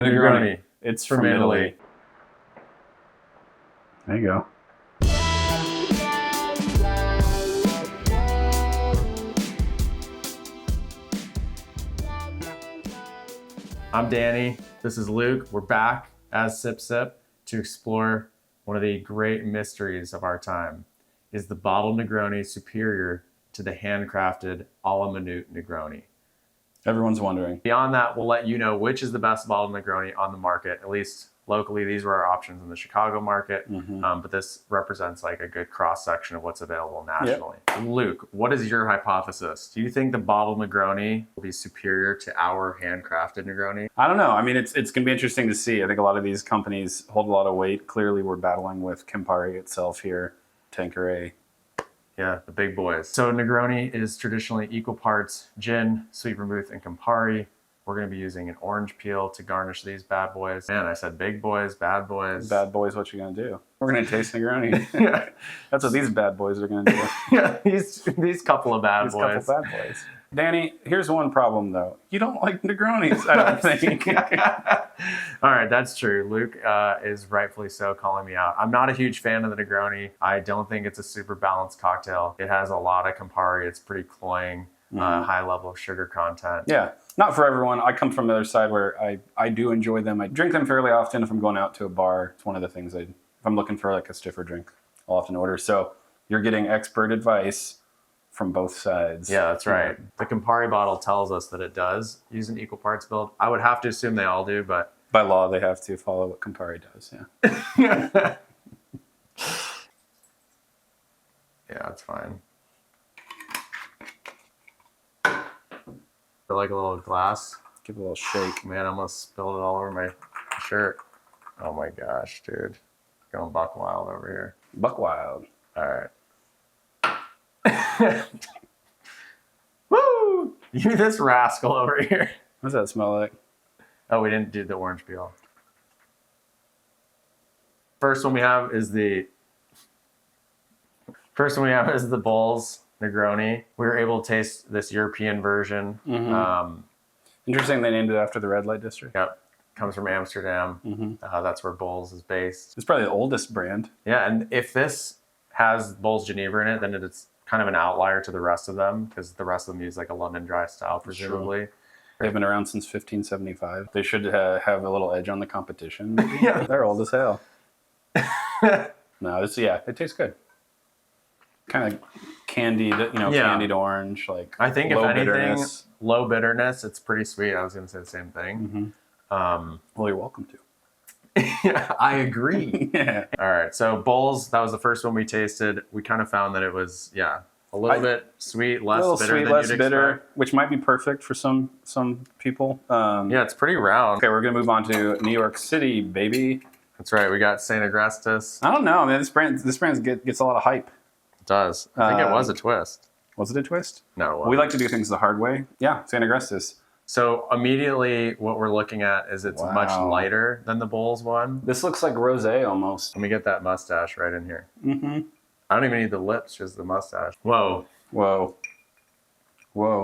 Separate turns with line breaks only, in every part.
Negroni.
It's
From Italy.
There you go.
I'm Danny. This is Luke. We're back as Sip Sip to explore one of the great mysteries of our time. Is the bottled Negroni superior to the handcrafted a la minute Negroni?
Everyone's wondering.
Beyond that, we'll let you know which is the best bottled Negroni on the market. At least locally, these were our options in the Chicago market. But this represents like a good cross section of what's available nationally. Yep. Luke, what is your hypothesis? Do you think the bottled Negroni will be superior to our handcrafted Negroni?
I don't know. I mean, it's going to be interesting to see. I think a lot of these companies hold a lot of weight. Clearly, we're battling with Campari itself here, Tanqueray.
Yeah, the big boys. So Negroni is traditionally equal parts gin, sweet vermouth, and Campari. We're going to be using an orange peel to garnish these bad boys. Man, I said big boys, bad boys.
Bad boys, what you going to do? We're going to taste Negroni. Yeah. That's what these bad boys are going to do.
Yeah, these couple of bad boys.
These couple bad boys. Danny, here's one problem, though. You don't like Negronis, I don't think.
All right, that's true. Luke is rightfully so calling me out. I'm not a huge fan of the Negroni. I don't think it's a super balanced cocktail. It has a lot of Campari. It's pretty cloying, high level of sugar content.
Yeah, not for everyone. I come from the other side where I do enjoy them. I drink them fairly often. If I'm going out to a bar, it's one of the things if I'm looking for like a stiffer drink, I'll often order. So you're getting expert advice from both sides.
Yeah, that's right. The Campari bottle tells us that it does use an equal parts build. I would have to assume they all do, but
by law they have to follow what Campari does. Yeah.
Yeah, that's fine. Feel like a little glass.
Give it a little shake.
Man, I almost spilled it all over my shirt. Oh my gosh, dude. Going buck wild over here.
Buck wild.
All right. Woo! You this rascal over here.
What does that smell like?
Oh, we didn't do the orange peel. First one we have is the Bulls Negroni. We were able to taste this European version.
Interesting they named it after the red light district.
Yep. Comes from Amsterdam. That's where Bulls is based.
It's probably the oldest brand.
Yeah, and if this has Bulls Geneva in it, then it's kind of an outlier to the rest of them because the rest of them use like a London dry style, presumably.
Sure. They've been around since 1575. They should have a little edge on the competition.
Yeah.
They're old as hell. No, it tastes good. Kind of candied, candied orange, like
I think
low
if anything,
bitterness.
Low bitterness. It's pretty sweet. I was going to say the same thing.
Well, you're welcome to.
Yeah, I agree.
Yeah.
All right. So Bulls, that was the first one we tasted. We kind of found that it was, a little bit sweet, less bitter than you'd expect.
Which might be perfect for some people.
Yeah, it's pretty round.
Okay, we're going to move on to New York City, baby.
That's right. We got St. Agrestis.
I don't know, man. This brand gets a lot of hype.
It does. I think it was a twist.
Was it a twist?
No, it wasn't.
We like to do things the hard way. Yeah, St. Agrestis.
So immediately what we're looking at is it's much lighter than the Bulls one.
This looks like rosé almost.
Let me get that mustache right in here. I don't even need the lips, just the mustache. Whoa.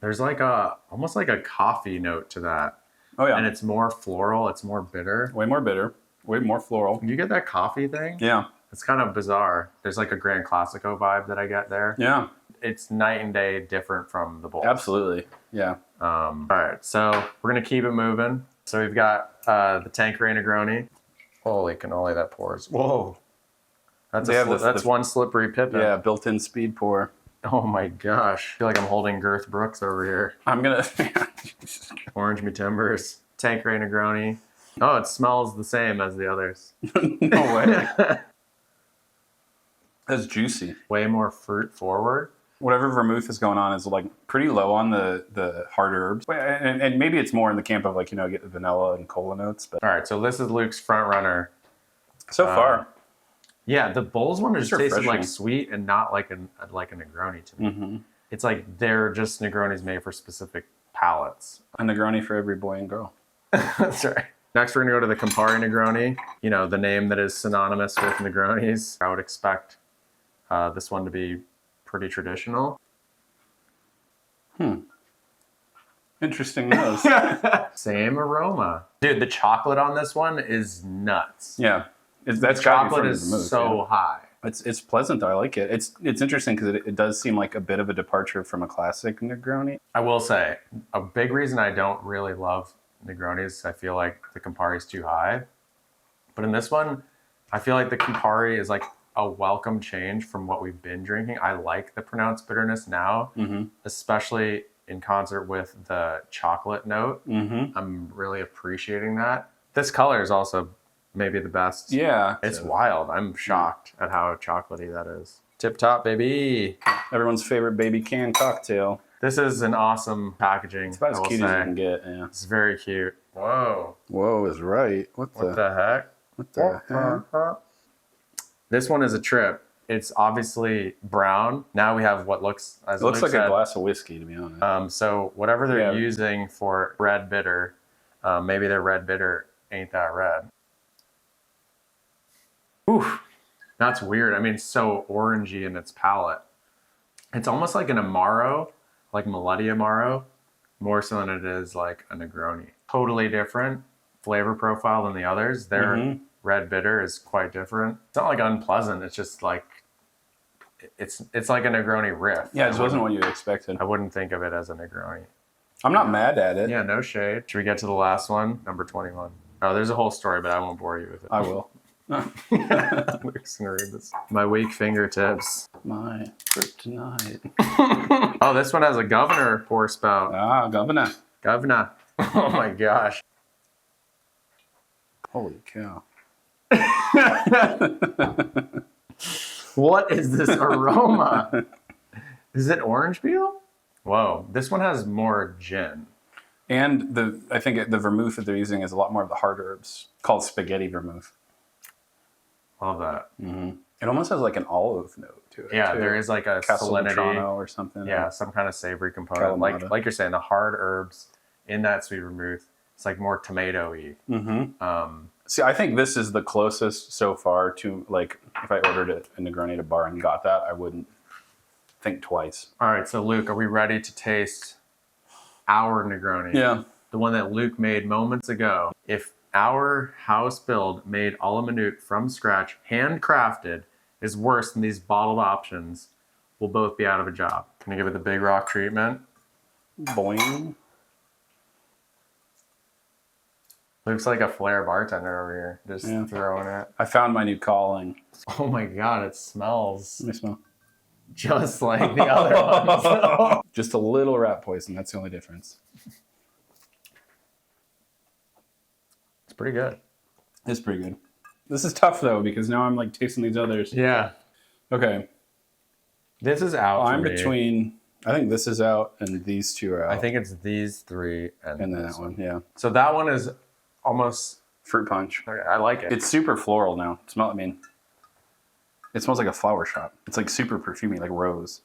There's like almost like a coffee note to that.
Oh yeah.
And it's more floral. It's more bitter.
Way more bitter. Way more floral.
You get that coffee thing?
Yeah.
It's kind of bizarre. There's like a Grand Classico vibe that I get there.
Yeah.
It's night and day different from the Bulls.
Absolutely. Yeah.
All right. So we're going to keep it moving. So we've got the Tanqueray Negroni. Holy cannoli, that pours. Whoa. That's one slippery Pippin.
Yeah, built-in speed pour.
Oh my gosh. I feel like I'm holding Girth Brooks over here.
I'm going to...
Orange me timbers. Tanqueray Negroni. Oh, it smells the same as the others.
No way. That's juicy.
Way more fruit forward.
Whatever vermouth is going on is like pretty low on the hard herbs. And maybe it's more in the camp of like, get the vanilla and cola notes. But
all right, so this is Luke's front runner.
So far.
Yeah, the Bulls one just tasted
refreshing.
like sweet and not like a Negroni to me. It's like they're just Negronis made for specific palates.
A Negroni for every boy and girl.
That's right. Next, we're going to go to the Campari Negroni. The name that is synonymous with Negronis. I would expect this one to be pretty traditional.
Interesting nose.
Same aroma. Dude, the chocolate on this one is nuts.
Yeah. That's
Chocolate is so high.
It's pleasant though. I like it. It's interesting because it does seem like a bit of a departure from a classic Negroni.
I will say, a big reason I don't really love Negronis, I feel like the Campari is too high. But in this one, I feel like the Campari is like a welcome change from what we've been drinking. I like the pronounced bitterness now, especially in concert with the chocolate note. I'm really appreciating that. This color is also maybe the best.
Yeah.
It's wild. I'm shocked at how chocolatey that is. Tip top, baby.
Everyone's favorite baby can cocktail.
This is an awesome packaging.
It's about as cute as you can get, yeah.
It's very cute. Whoa.
Whoa is right. What the
heck?
What the heck?
This one is a trip. It's obviously brown. Now we have what looks as
it looks like a glass of whiskey, to be honest.
So whatever they're using for red bitter, maybe their red bitter ain't that red. Oof, that's weird. I mean, it's so orangey in its palate. It's almost like an Amaro, like Milady Amaro, more so than it is like a Negroni. Totally different flavor profile than the others. Their red bitter is quite different. It's not like unpleasant. It's just like, it's like a Negroni riff.
Yeah, it wasn't what you expected.
I wouldn't think of it as a Negroni.
I'm not mad at it.
Yeah, no shade. Should we get to the last one? Number 21. Oh, there's a whole story, but I won't bore you with it.
I will.
Luke's gonna read this. My weak fingertips.
My kryptonite.
Oh, this one has a governor pour spout.
Ah, governor.
Governor. Oh my gosh.
Holy cow.
What is this aroma? Is it orange peel? Whoa, this one has more gin.
And I think the vermouth that they're using is a lot more of the hard herbs, called spaghetti vermouth.
Love that.
It almost has like an olive note to it.
Yeah,
too.
there is like a salinity
or something.
Yeah, some kind of savory component. Like you're saying, the hard herbs in that sweet vermouth, it's like more tomato-y.
See, I think this is the closest so far to, like, if I ordered it in Negroni at a bar and got that, I wouldn't think twice.
All right, so Luke, are we ready to taste our Negroni?
Yeah.
The one that Luke made moments ago. If our house build made a la minute from scratch, handcrafted, is worse than these bottled options, we'll both be out of a job. Can I give it the big rock treatment?
Boing.
Looks like a flair bartender over here, just throwing it.
I found my new calling.
Oh my God, it smells
Let me smell.
just like the other ones.
Just a little rat poison, that's the only difference.
It's pretty good.
It's pretty good. This is tough though, because now I'm like tasting these others.
Yeah.
Okay.
This is out.
I'm between, I think this is out and these two are out.
I think it's these three and
then that one, yeah.
So that one is almost
fruit punch.
Okay, I like it.
It's super floral now. It smells like a flower shop. It's like super perfumey, like rose.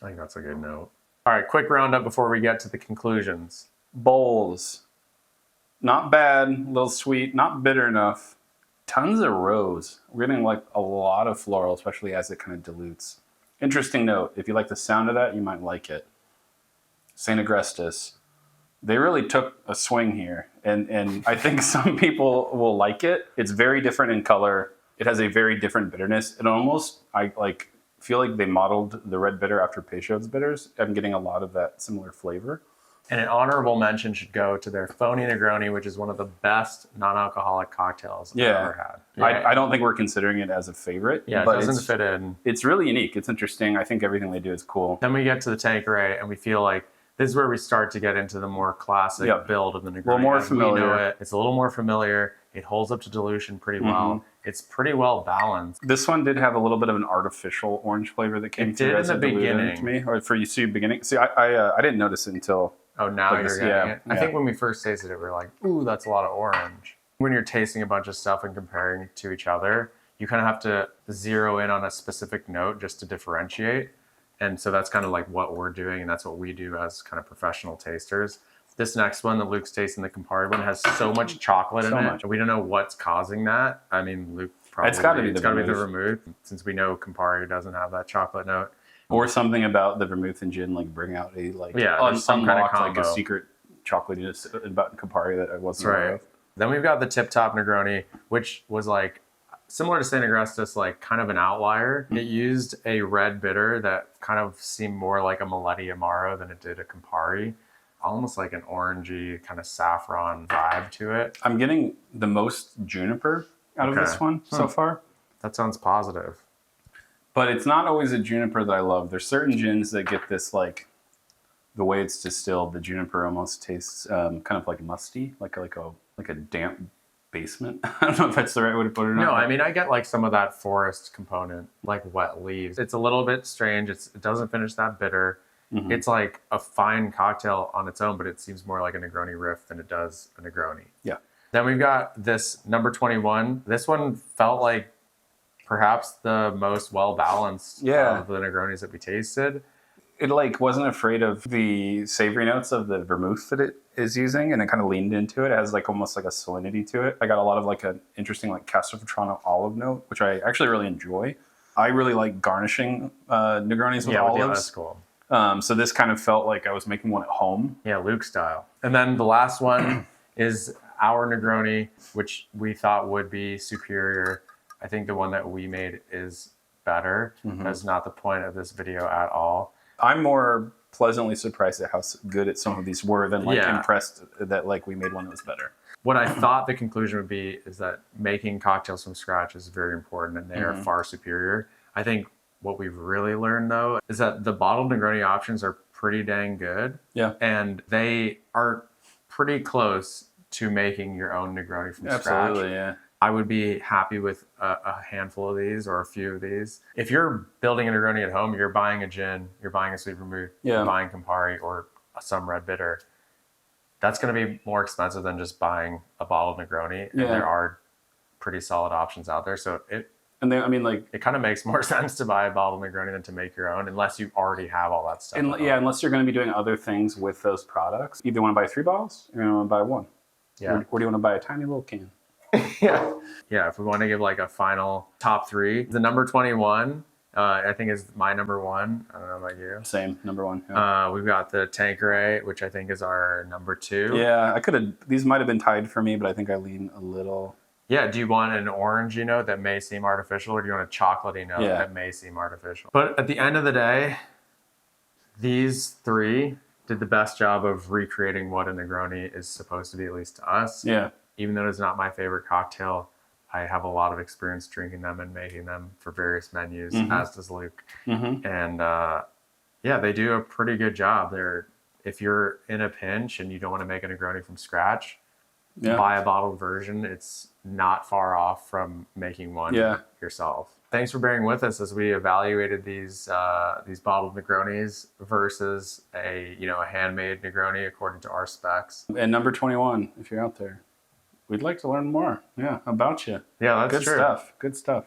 I think that's a good note. All right, quick roundup before we get to the conclusions.
Bowls. Not bad, a little sweet, not bitter enough. Tons of rose. We're getting like a lot of floral, especially as it kind of dilutes. Interesting note, if you like the sound of that, you might like it. St. Agrestis. They really took a swing here, and I think some people will like it. It's very different in color. It has a very different bitterness. It almost, I like feel like they modeled the red bitter after Peychaud's bitters. I'm getting a lot of that similar flavor.
And an honorable mention should go to their Phony Negroni, which is one of the best non-alcoholic cocktails I've ever had.
I don't think we're considering it as a favorite.
Yeah,
but
it doesn't fit in.
It's really unique. It's interesting. I think everything they do is cool.
Then we get to the Tanqueray, and we feel like this is where we start to get into the more classic build of the Negroni.
A little more familiar.
We know it. It's a little more familiar. It holds up to dilution pretty well. It's pretty well balanced.
This one did have a little bit of an artificial orange flavor that came through as a diluent to me. Or for you, beginning. See, I didn't notice it until...
Oh, now you're getting it? I think when we first tasted it, we were like, ooh, that's a lot of orange. When you're tasting a bunch of stuff and comparing to each other, you kind of have to zero in on a specific note just to differentiate. And so that's kind of like what we're doing, and that's what we do as kind of professional tasters. This next one that Luke's tasting, the Campari one, has so much chocolate in it. We don't know what's causing that. I mean, Luke probably...
It's got to be
the vermouth, since we know Campari doesn't have that chocolate note.
Or something about the vermouth and gin, like bring out a like
there's some kind of
unlocked like a
combo.
secret chocolatiness about Campari that I wasn't aware of.
Then we've got the Tip Top Negroni, which was like similar to St. Augustus, like kind of an outlier. It used a red bitter that kind of seemed more like a Mileti Amaro than it did a Campari. Almost like an orangey kind of saffron vibe to it.
I'm getting the most juniper out of this one so far.
That sounds positive.
But it's not always a juniper that I love. There's certain gins that get this, like, the way it's distilled, the juniper almost tastes kind of like musty, like a damp basement. I don't know if that's the right way to put it or not.
No, I mean, I get like some of that forest component, like wet leaves. It's a little bit strange. It doesn't finish that bitter. Mm-hmm. It's like a fine cocktail on its own, but it seems more like a Negroni riff than it does a Negroni.
Yeah.
Then we've got this number 21. This one felt like perhaps the most well-balanced of the Negronis that we tasted.
It like wasn't afraid of the savory notes of the vermouth that it is using, and it kind of leaned into it. It has like almost like a salinity to it. I got a lot of like an interesting like Castelvetrano olive note, which I actually really enjoy. I really like garnishing Negronis with olives.
Yeah, that's cool.
So this kind of felt like I was making one at home.
Yeah, Luke style. And then the last one is our Negroni, which we thought would be superior. I think the one that we made is better. That's not the point of this video at all.
I'm more pleasantly surprised at how good some of these were than like impressed that like we made one that was better.
What I thought the conclusion would be is that making cocktails from scratch is very important, and they are far superior. I think what we've really learned though is that the bottled Negroni options are pretty dang good. Yeah. And they are pretty close to making your own Negroni from scratch.
Absolutely, yeah.
I would be happy with a handful of these or a few of these. If you're building a Negroni at home, you're buying a gin, you're buying a sweet vermouth, you're buying Campari or some red bitter. That's going to be more expensive than just buying a bottled Negroni. And there are pretty solid options out there. So it kind of makes more sense to buy a bottled Negroni than to make your own, unless you already have all that stuff.
Unless you're going to be doing other things with those products. Either want to buy 3 bottles or you want to buy 1. Yeah. Or do you want to buy a tiny little can?
Yeah, if we want to give like a final top 3, the number 21 I think is my number 1. I don't know about you.
Same, number 1.
Yeah. We've got the Tanqueray, which I think is our number 2.
Yeah, these might have been tied for me, but I think I lean a little.
Yeah, do you want an orangey note that may seem artificial, or do you want a chocolatey note that may seem artificial? But at the end of the day, these 3 did the best job of recreating what a Negroni is supposed to be, at least to us. Yeah. Even though it's not my favorite cocktail, I have a lot of experience drinking them and making them for various menus, as does Luke. And they do a pretty good job. If you're in a pinch and you don't want to make a Negroni from scratch, buy a bottled version. It's not far off from making one yourself. Thanks for bearing with us as we evaluated these bottled Negronis versus a handmade Negroni according to our specs.
And number 21, if you're out there. We'd like to learn more, about you.
Yeah, that's
true. Good stuff.